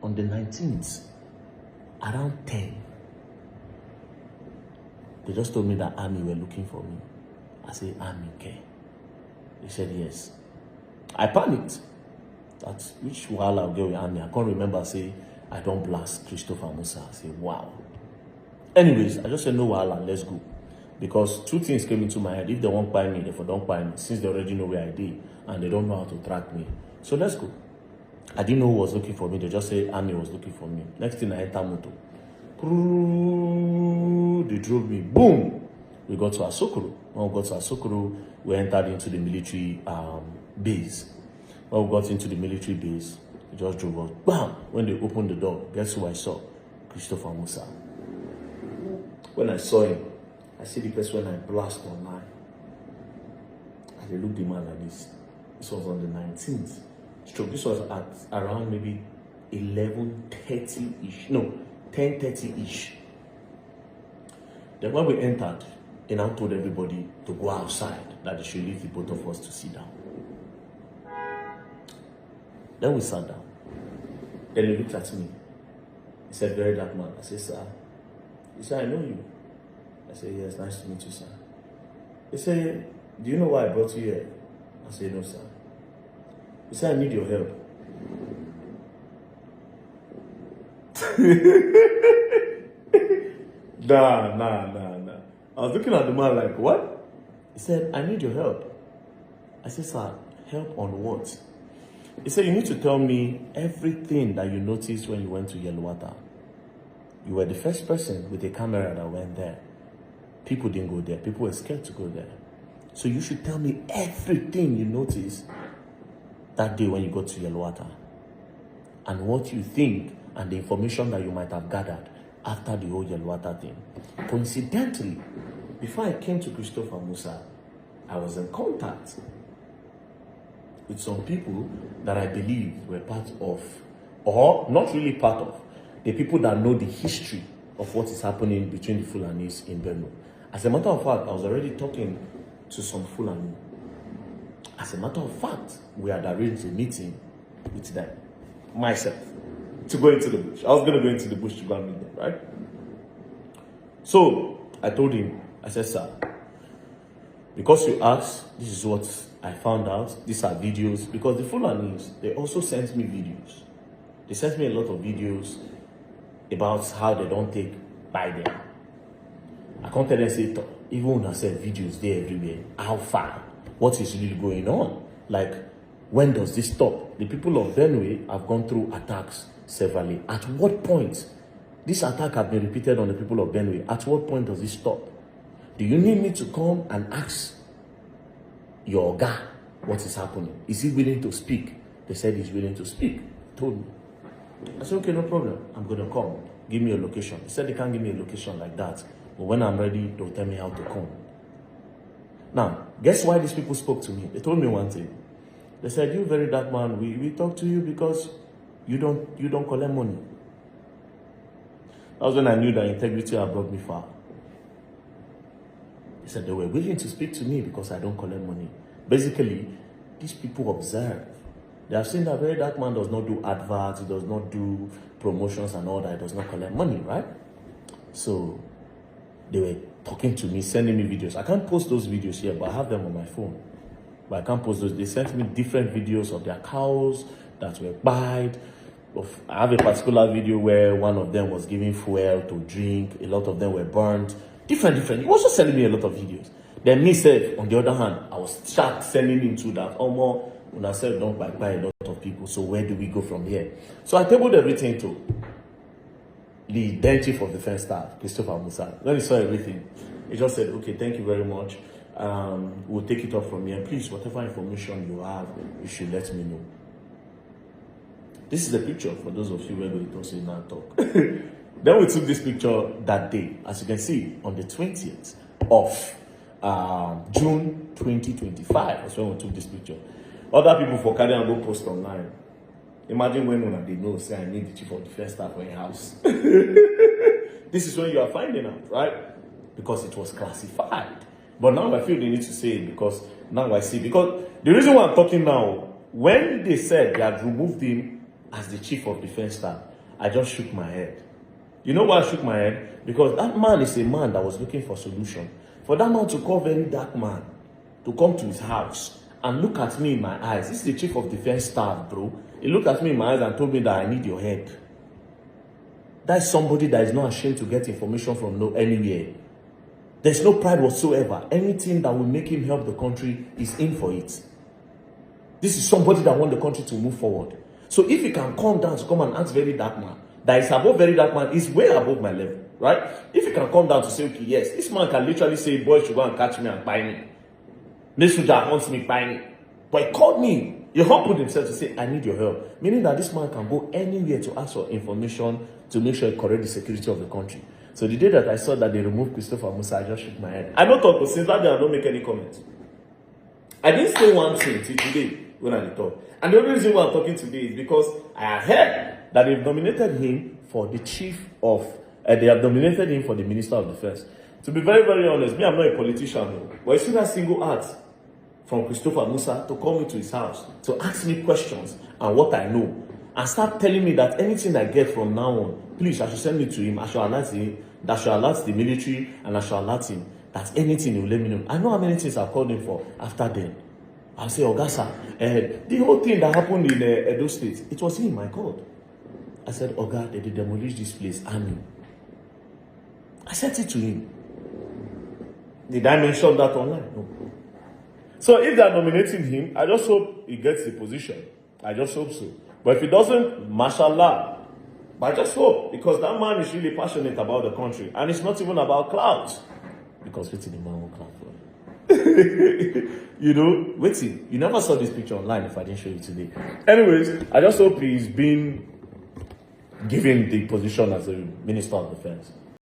on the 19th, around 10. They just told me that army were looking for me. I said, army, okay. They said, yes. I panicked. That's which while I'll get with army. I can't remember, say, I don't blast Christopher Musa. I say, wow. Anyways, I just said, no, let's go. Because two things came into my head. If they won't buy me, they don't buy me, since they already know where I did, and they don't know how to track me. So let's go. I didn't know who was looking for me. They just say army was looking for me. Next thing, I enter moto. They drove me. Boom! We got to Asokoro. When we got to Asokoro, we entered into the military base. When we got into the military base, they just drove us. Bam! When they opened the door, guess who I saw? Christopher Musa. When I saw him, I see the person when I blast online. And they looked the man like this. This was on the 19th. This was at around maybe 11:30-ish. No, 10:30-ish. Then when we entered, they now told everybody to go outside, that they should leave the both of us to sit down. Then we sat down. Then he looked at me. He said, Verydarkman. I said, sir. He said, I know you. I said, yes, nice to meet you, sir. He said, do you know why I brought you here? I said, no, sir. He said, I need your help. Nah. I was looking at the man like, what? He said, I need your help. I said, sir, help on what? He said, you need to tell me everything that you noticed when you went to Yellowwater. You were the first person with a camera that went there. People didn't go there. People were scared to go there. So you should tell me everything you noticed that day when you got to Yellowwater, and what you think and the information that you might have gathered after the whole Yellowwater thing. Coincidentally, before I came to Christopher Musa, I was in contact with some people that I believe were part of, or not really part of, the people that know the history of what is happening between the Fulanis in Benue. As a matter of fact, I was already talking to some Fulani. As a matter of fact, we had arranged a meeting with them, myself, to go into the bush. I was going to go into the bush to go and meet them, right? So I told him, I said, sir, because you asked, this is what I found out. These are videos. Because the Fulanis, they also sent me videos. They sent me a lot of videos about how they don't take by them. I can't tell them, say, even when I said videos there everywhere, how far? What is really going on? Like, when does this stop? The people of Benue have gone through attacks severally. At what point? This attack has been repeated on the people of Benue. At what point does it stop? Do you need me to come and ask your guy what is happening? Is he willing to speak? They said he's willing to speak. He told me. I said, okay, no problem. I'm going to come. Give me a location. He said they can't give me a location like that. But when I'm ready, they'll tell me how to come. Now, guess why these people spoke to me? They told me one thing. They said, you Verydarkman, we talk to you because you don't collect money. That was when I knew that integrity had brought me far. They said they were willing to speak to me because I don't collect money. Basically, these people observe. They have seen that Verydarkman does not do adverts, he does not do promotions and all that, he does not collect money, right? So they were talking to me, sending me videos. I can't post those videos here, but I have them on my phone. But I can't post those. They sent me different videos of their cows that were buyed. I have a particular video where one of them was giving fuel to drink. A lot of them were burned. Different. He was just sending me a lot of videos. Then me said, on the other hand, I was start sending him to that. When I said don't buy a lot of people, so where do we go from here? So I tabled everything to the then chief of defense staff, Christopher Musa. When he saw everything, he just said, okay, thank you very much. We'll take it up from here. Please, whatever information you have, you should let me know. This is the picture for those of you where we don't say now talk. Then we took this picture that day, as you can see, on the 20th of June 2025. That's when we took this picture. Other people for carry and go post online. Imagine when they know, say, I need the chief of defense staff for your house. This is when you are finding out, right? Because it was classified. But now I feel they need to say it because now I see. Because the reason why I'm talking now, when they said they had removed him as the chief of defense staff, I just shook my head. You know why I shook my head? Because that man is a man that was looking for solution. For that man to call Verydarkman to come to his house and look at me in my eyes. This is the chief of defense staff, bro. He looked at me in my eyes and told me that I need your head. That is somebody that is not ashamed to get information from anywhere. There's no pride whatsoever. Anything that will make him help the country is in for it. This is somebody that wants the country to move forward. So if he can come down to come and ask Verydarkman, that is above Verydarkman, is way above my level, right? If he can come down to say, okay, yes, this man can literally say, boys should go and catch me and buy me. This soldier wants me, buy me. But he called me. He humbled himself to say, I need your help. Meaning that this man can go anywhere to ask for information to make sure he correct the security of the country. So the day that I saw that they removed Christopher Musa, I just shook my head. I don't talk, but since that day I don't make any comments. I didn't say one thing till today when I talk. And the only reason why I'm talking today is because I heard that they've nominated him for the chief of, they have nominated him for the Minister of Defense. To be very, very honest, me, I'm not a politician, but I see that single act from Christopher Musa to call me to his house, to ask me questions and what I know, and start telling me that anything I get from now on, please, I should send it to him, I should alert him, that should alert the military, and I should alert him that anything he will let me know. I know how many things I've called him for after then. I'll say, Ogasa, the whole thing that happened in Edo State, it was him I called. I said, Oga, they demolish this place, army. I sent it to him. Did I mention that online? No. So if they're nominating him, I just hope he gets the position. I just hope so. But if he doesn't, mashallah. But I just hope, because that man is really passionate about the country. And it's not even about clouds. Because waiting, the man will clap for him. You know, waiting. You never saw this picture online if I didn't show you today. Anyways, I just hope he's been given the position as a Minister of Defense.